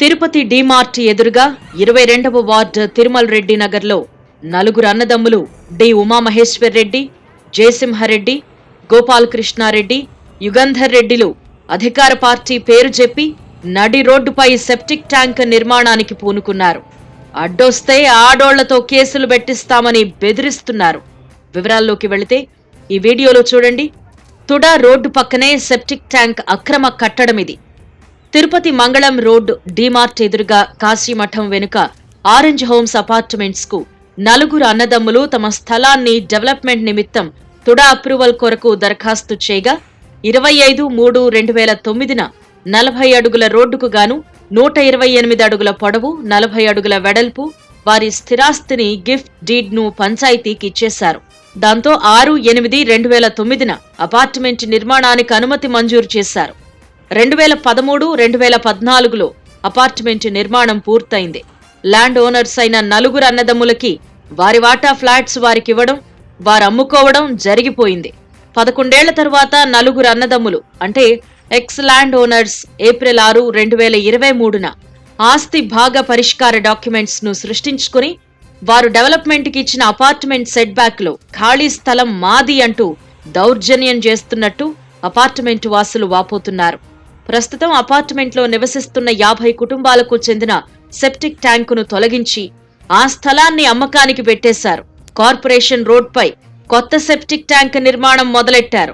తిరుపతి డీమార్ట్ ఎదురుగా 22వ వార్డు తిరుమల రెడ్డి నగర్లో నలుగురు అన్నదమ్ములు డి ఉమామహేశ్వర్ రెడ్డి, జయసింహారెడ్డి, గోపాలకృష్ణారెడ్డి, యుగంధర్ రెడ్డిలు అధికార పార్టీ పేరు చెప్పి నడి రోడ్డుపై సెప్టిక్ ట్యాంక్ నిర్మాణానికి పూనుకున్నారు. అడ్డొస్తే ఆడోళ్లతో కేసులు పెట్టిస్తామని బెదిరిస్తున్నారు. వివరాల్లోకి వెళితే ఈ వీడియోలో చూడండి. తుడా రోడ్డు పక్కనే సెప్టిక్ ట్యాంక్ అక్రమ కట్టడం ఇది. తిరుపతి మంగళం రోడ్డు డీమార్ట్ ఎదురుగా కాశీమఠం వెనుక ఆరెంజ్ హోమ్స్ అపార్ట్మెంట్స్ కు నలుగురు అన్నదమ్ములు తమ స్థలాన్ని డెవలప్మెంట్ నిమిత్తం తుడా అప్రూవల్ కొరకు దరఖాస్తు చేయగా 25/3/2009న 40 అడుగుల రోడ్డుకు గాను 128 అడుగుల పొడవు, 40 అడుగుల వెడల్పు వారి స్థిరాస్తిని గిఫ్ట్ డీడ్ ను పంచాయతీకి ఇచ్చేశారు. దాంతో 6/8/2009న అపార్ట్మెంట్ నిర్మాణానికి అనుమతి మంజూరు చేశారు. 2013-2014లో అపార్ట్మెంట్ నిర్మాణం పూర్తయింది. ల్యాండ్ ఓనర్స్ అయిన నలుగురు అన్నదమ్ములకి వారి వాటా ఫ్లాట్స్ వారికివ్వడం, వారు అమ్ముకోవడం జరిగిపోయింది. 11 ఏళ్ల తరువాత నలుగురు అన్నదమ్ములు అంటే ఎక్స్ ల్యాండ్ ఓనర్స్ ఏప్రిల్ 6, 2023న ఆస్తి భాగ పరిష్కార డాక్యుమెంట్స్ ను సృష్టించుకుని వారు డెవలప్మెంట్ కి ఇచ్చిన అపార్ట్మెంట్ సెట్ బ్యాక్ లో ఖాళీ స్థలం మాది అంటూ దౌర్జన్యం చేస్తున్నట్టు అపార్ట్మెంట్ వాసులు వాపోతున్నారు. ప్రస్తుతం అపార్ట్మెంట్ లో నివసిస్తున్న 50 కుటుంబాలకు చెందిన సెప్టిక్ ట్యాంకును తొలగించి ఆ స్థలాన్ని అమ్మకానికి పెట్టేశారు. కార్పొరేషన్ రోడ్పై కొత్త సెప్టిక్ ట్యాంక్ నిర్మాణం మొదలెట్టారు.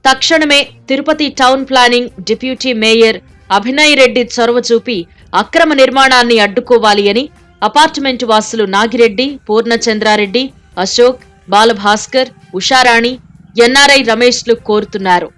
తక్షణమే Tirupati town planning deputy mayor Abhinay Reddy చొరవ చూపి అక్రమ నిర్మాణాన్ని అడ్డుకోవాలి అని అపార్ట్మెంట్ వాసులు నాగిరెడ్డి, పూర్ణచంద్రారెడ్డి, అశోక్, బాలభాస్కర్, ఉషారాణి, ఎన్ఆర్ఐ రమేష్లు కోరుతున్నారు.